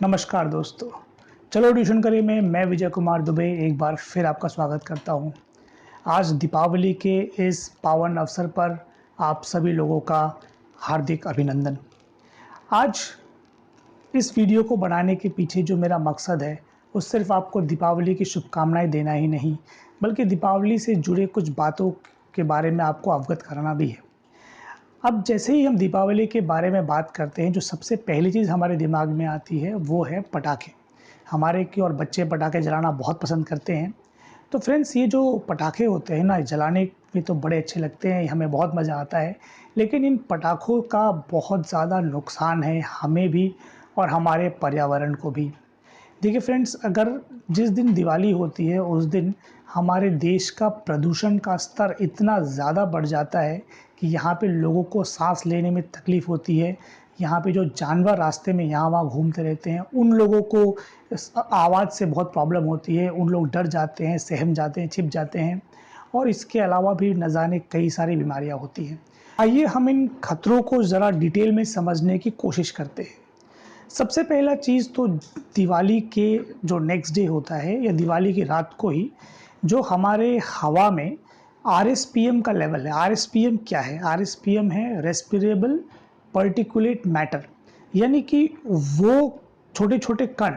नमस्कार दोस्तों, चलो ट्यूशन करिए में मैं विजय कुमार दुबे एक बार फिर आपका स्वागत करता हूं। आज दीपावली के इस पावन अवसर पर आप सभी लोगों का हार्दिक अभिनंदन। आज इस वीडियो को बनाने के पीछे जो मेरा मकसद है वो सिर्फ आपको दीपावली की शुभकामनाएं देना ही नहीं, बल्कि दीपावली से जुड़े कुछ बातों के बारे में आपको अवगत कराना भी है। अब जैसे ही हम दीपावली के बारे में बात करते हैं, जो सबसे पहली चीज़ हमारे दिमाग में आती है वो है पटाखे। हमारे की और बच्चे पटाखे जलाना बहुत पसंद करते हैं। तो फ्रेंड्स, ये जो पटाखे होते हैं ना, जलाने में तो बड़े अच्छे लगते हैं, हमें बहुत मज़ा आता है। लेकिन इन पटाखों का बहुत ज़्यादा नुकसान है हमें भी और हमारे पर्यावरण को भी। देखिए फ्रेंड्स, अगर जिस दिन दिवाली होती है उस दिन हमारे देश का प्रदूषण का स्तर इतना ज़्यादा बढ़ जाता है कि यहाँ पे लोगों को सांस लेने में तकलीफ़ होती है। यहाँ पे जो जानवर रास्ते में यहाँ वहाँ घूमते रहते हैं, उन लोगों को इस आवाज़ से बहुत प्रॉब्लम होती है। उन लोग डर जाते हैं, सहम जाते हैं, छिप जाते हैं और इसके अलावा भी न जाने कई सारी बीमारियाँ होती हैं। आइए हम इन खतरों को ज़रा डिटेल में समझने की कोशिश करते हैं। सबसे पहला चीज़ तो दिवाली के जो नेक्स्ट डे होता है या दिवाली की रात को ही जो हमारे हवा में आरएसपीएम का लेवल है। आरएसपीएम क्या है? आरएसपीएम है रेस्पिरेबल पार्टिकुलेट मैटर, यानी कि वो छोटे छोटे कण,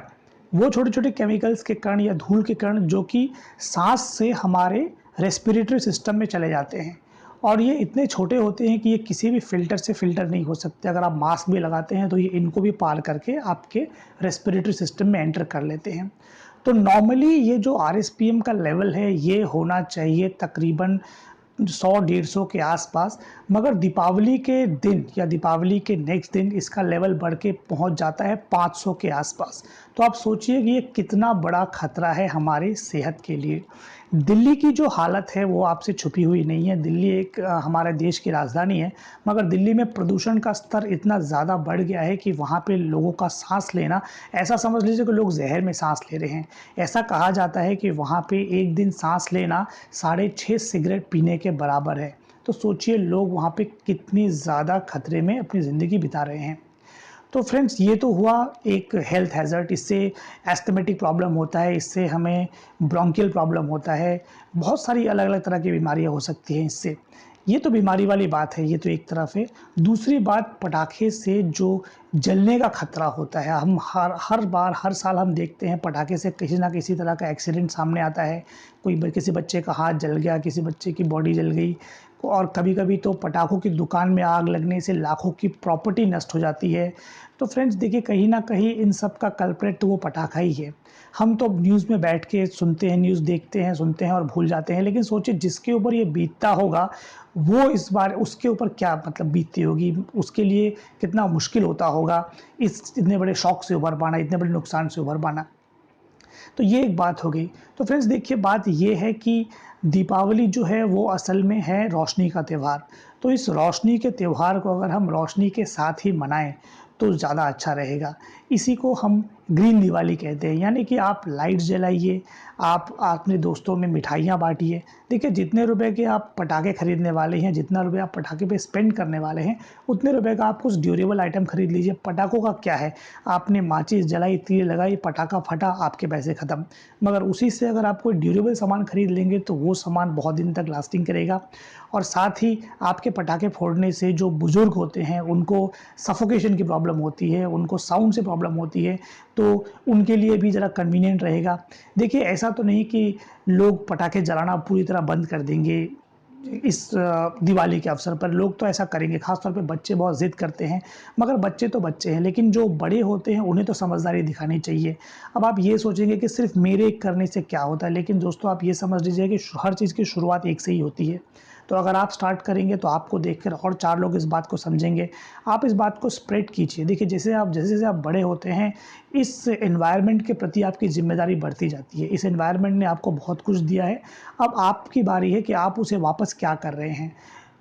वो छोटे छोटे केमिकल्स के कण या धूल के कण जो कि सांस से हमारे रेस्पिरेटरी सिस्टम में चले जाते हैं। और ये इतने छोटे होते हैं कि ये किसी भी फ़िल्टर से फ़िल्टर नहीं हो सकते। अगर आप मास्क भी लगाते हैं तो ये इनको भी पार करके आपके रेस्पिरेटरी सिस्टम में एंटर कर लेते हैं। तो नॉर्मली ये जो आरएसपीएम का लेवल है ये होना चाहिए तकरीबन 100-150 के आसपास, मगर दीपावली के दिन या दीपावली के नेक्स्ट दिन इसका लेवल बढ़ के पहुंच जाता है 500 के आसपास। तो आप सोचिए कि ये कितना बड़ा खतरा है हमारी सेहत के लिए। दिल्ली की जो हालत है वो आपसे छुपी हुई नहीं है। दिल्ली एक हमारे देश की राजधानी है, मगर दिल्ली में प्रदूषण का स्तर इतना ज़्यादा बढ़ गया है कि वहाँ पे लोगों का सांस लेना, ऐसा समझ लीजिए कि लोग जहर में सांस ले रहे हैं। ऐसा कहा जाता है कि वहाँ पे एक दिन सांस लेना 6.5 सिगरेट पीने के बराबर है। तो सोचिए लोग वहाँ पे कितनी ज़्यादा खतरे में अपनी ज़िंदगी बिता रहे हैं। तो फ्रेंड्स, ये तो हुआ एक हेल्थ हैज़र्ड। इससे एस्थमेटिक प्रॉब्लम होता है, इससे हमें ब्रोंकियल प्रॉब्लम होता है, बहुत सारी अलग अलग तरह की बीमारियाँ हो सकती हैं इससे। ये तो बीमारी वाली बात है, ये तो एक तरफ है। दूसरी बात, पटाखे से जो जलने का खतरा होता है, हम हर बार हर साल हम देखते हैं पटाखे से किसी ना किसी तरह का एक्सीडेंट सामने आता है। किसी बच्चे का हाथ जल गया, किसी बच्चे की बॉडी जल गई, और कभी-कभी तो पटाखों की दुकान में आग लगने से लाखों की प्रॉपर्टी नष्ट हो जाती है। तो फ्रेंड्स देखिए, कहीं न कहीं इन सब का कल्प्रेट तो वो पटाखा ही है। हम तो न्यूज़ में बैठ के सुनते हैं, न्यूज़ देखते हैं, सुनते हैं और भूल जाते हैं। लेकिन सोचिए जिसके ऊपर ये बीतता होगा, वो इस बार उसके ऊपर क्या मतलब बीतती होगी, उसके लिए कितना मुश्किल होता होगा इस इतने बड़े शॉक से उभर पाना, इतने बड़े नुकसान से उभर पाना। तो ये एक बात हो गई। तो फ्रेंड्स देखिए, बात ये है कि दीपावली जो है वो असल में है रोशनी का त्यौहार। तो इस रोशनी के त्यौहार को अगर हम रोशनी के साथ ही मनाएं तो ज़्यादा अच्छा रहेगा। इसी को हम ग्रीन दिवाली कहते हैं, यानी कि आप लाइट्स जलाइए, आप अपने दोस्तों में मिठाइयाँ बाँटिए। देखिए, जितने रुपए के आप पटाखे खरीदने वाले हैं, जितना रुपए आप पटाखे पे स्पेंड करने वाले हैं, उतने रुपए का आप कुछ ड्यूरेबल आइटम खरीद लीजिए। पटाखों का क्या है, आपने माचिस जलाई, तीर लगाई, पटाखा फटा, आपके पैसे ख़त्म। मगर उसी से अगर आप कोई ड्यूरेबल सामान खरीद लेंगे तो वो सामान बहुत दिन तक लास्टिंग करेगा। और साथ ही आपके पटाखे फोड़ने से जो बुज़ुर्ग होते हैं उनको सफोकेशन की प्रॉब्लम होती है, उनको साउंड से प्रॉब्लम होती है, तो उनके लिए भी ज़रा कन्वीनियंट रहेगा। देखिए, ऐसा तो नहीं कि लोग पटाखे जलाना पूरी तरह बंद कर देंगे इस दिवाली के अवसर पर। लोग तो ऐसा करेंगे, ख़ास तौर पे बच्चे बहुत ज़िद करते हैं। मगर बच्चे तो बच्चे हैं, लेकिन जो बड़े होते हैं उन्हें तो समझदारी दिखानी चाहिए। अब आप ये सोचेंगे कि सिर्फ मेरे करने से क्या होता है, लेकिन दोस्तों आप ये समझ लीजिए कि हर चीज़ की शुरुआत एक से ही होती है। तो अगर आप स्टार्ट करेंगे तो आपको देखकर और 4 लोग इस बात को समझेंगे। आप इस बात को स्प्रेड कीजिए। देखिए, जैसे-जैसे आप बड़े होते हैं, इस एनवायरनमेंट के प्रति आपकी ज़िम्मेदारी बढ़ती जाती है। इस एनवायरनमेंट ने आपको बहुत कुछ दिया है, अब आपकी बारी है कि आप उसे वापस क्या कर रहे हैं।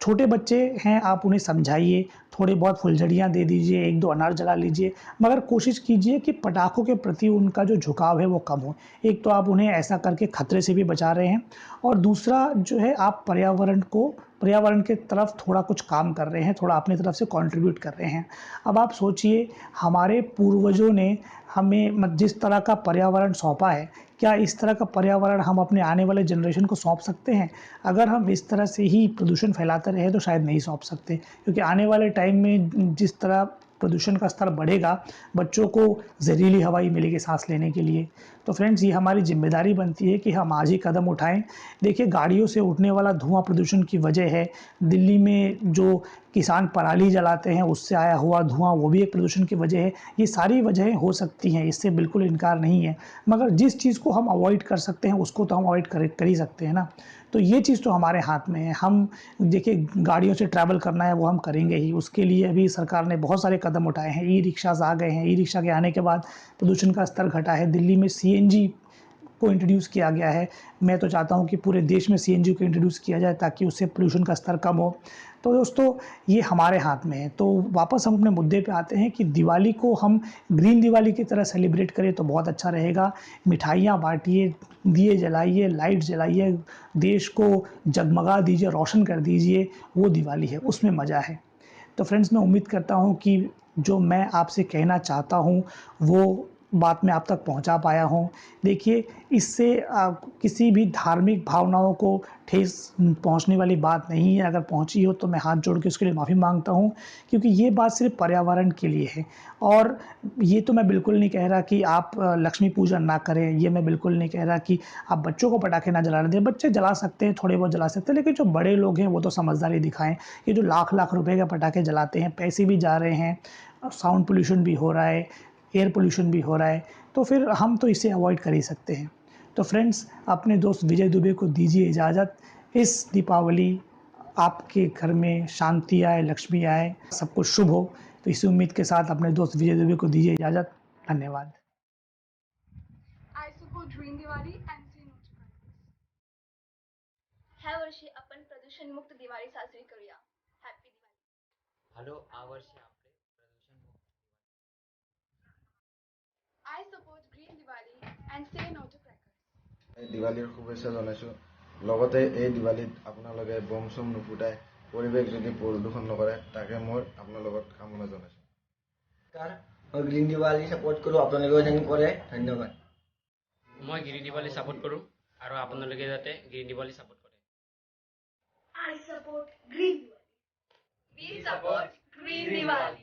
छोटे बच्चे हैं, आप उन्हें समझाइए, थोड़ी बहुत फुलझड़ियाँ दे दीजिए, 1-2 अनार जला लीजिए, मगर कोशिश कीजिए कि पटाखों के प्रति उनका जो झुकाव है वो कम हो। एक तो आप उन्हें ऐसा करके खतरे से भी बचा रहे हैं और दूसरा जो है आप पर्यावरण के तरफ थोड़ा कुछ काम कर रहे हैं, थोड़ा अपनी तरफ से कंट्रीब्यूट कर रहे हैं। अब आप सोचिए हमारे पूर्वजों ने हमें जिस तरह का पर्यावरण सौंपा है, क्या इस तरह का पर्यावरण हम अपने आने वाले जनरेशन को सौंप सकते हैं? अगर हम इस तरह से ही प्रदूषण फैलाते रहे तो शायद नहीं सौंप सकते, क्योंकि आने वाले टाइम में जिस तरह प्रदूषण का स्तर बढ़ेगा, बच्चों को ज़हरीली हवा ही मिलेगी सांस लेने के लिए। तो फ्रेंड्स, ये हमारी ज़िम्मेदारी बनती है कि हम आज ही कदम उठाएँ। देखिए, गाड़ियों से उठने वाला धुआँ प्रदूषण की वजह है। दिल्ली में जो किसान पराली जलाते हैं उससे आया हुआ धुआँ, वो भी एक प्रदूषण की वजह है। ये सारी वजहें हो सकती हैं, इससे बिल्कुल इनकार नहीं है। मगर जिस चीज़ को हम अवॉइड कर सकते हैं उसको तो हम अवॉइड कर ही सकते हैं ना। तो ये चीज़ तो हमारे हाथ में है। हम देखिए, गाड़ियों से ट्रैवल करना है वो हम करेंगे ही, उसके लिए अभी सरकार ने बहुत सारे कदम उठाए हैं। ई-रिक्शाज़ आ गए हैं, ई-रिक्शा के आने के बाद प्रदूषण का स्तर घटा है। दिल्ली में सीएनजी को इंट्रोड्यूस किया गया है। मैं तो चाहता हूँ कि पूरे देश में सीएनजी को इंट्रोड्यूस किया जाए ताकि उससे पोल्यूशन का स्तर कम हो। तो दोस्तों, ये हमारे हाथ में है। तो वापस हम अपने मुद्दे पे आते हैं कि दिवाली को हम ग्रीन दिवाली की तरह सेलिब्रेट करें तो बहुत अच्छा रहेगा। मिठाइयाँ बाँटिए, दिए जलाइए, लाइट जलाइए, देश को जगमगा दीजिए, रोशन कर दीजिए, वो दिवाली है, उसमें मज़ा है। तो फ्रेंड्स, मैं उम्मीद करता हूँ कि जो मैं आपसे कहना चाहता हूँ वो बात मैं आप तक पहुँचा पाया हूँ। देखिए, इससे किसी भी धार्मिक भावनाओं को ठेस पहुँचने वाली बात नहीं है। अगर पहुँची हो तो मैं हाथ जोड़ के उसके लिए माफ़ी माँगता हूँ, क्योंकि ये बात सिर्फ़ पर्यावरण के लिए है। और ये तो मैं बिल्कुल नहीं कह रहा कि आप लक्ष्मी पूजन ना करें, ये मैं बिल्कुल नहीं कह रहा कि आप बच्चों को पटाखे ना जलाने दें। बच्चे जला सकते हैं, थोड़े बहुत जला सकते हैं, लेकिन जो बड़े लोग हैं वो तो समझदारी दिखाएँ। ये जो लाख-लाख रुपए के पटाखे जलाते हैं, पैसे भी जा रहे हैं, साउंड पॉल्यूशन भी हो रहा है, एयर पॉल्यूशन भी हो रहा है, तो फिर हम तो इसे अवॉइड कर ही सकते हैं। तो फ्रेंड्स, अपने दोस्त विजय दुबे को दीजिए इजाज़त। इस दीपावली आपके घर में शांति आए, लक्ष्मी आए, सब कुछ शुभ हो। तो इसी उम्मीद के साथ अपने दोस्त विजय दुबे को दीजिए इजाज़त। धन्यवाद। I support Green Diwali and say no to crackers. ह्या वर्षी आपण प्रदूषण मुक्त दिवाळी साजरी करूया. हॅपी दिवाळी. हॅलो यावर्षी आपले प्रदूषण मुक्त I support Green Diwali and say no to crackers. দিৱালীৰ শুভেচ্ছা জনাইছোঁ। লগতে এই দিৱালীত আপোনালোকে বম চম নুফুটাই পৰিৱেশ যদি প্ৰদূষণ নকৰে তাকে মই আপোনাৰ লগত কামনা জনাইছোঁ। মই গ্ৰীণ দিৱালী ছাপোৰ্ট কৰোঁ, আপোনালোকেও যেন কৰে। ধন্যবাদ। মই গ্ৰীণ দিৱালী ছাপোৰ্ট কৰোঁ আৰু আপোনালোকে যাতে গ্ৰীণ দিৱালী ছাপোৰ্ট কৰে। I support Green Diwali. We support Green Diwali.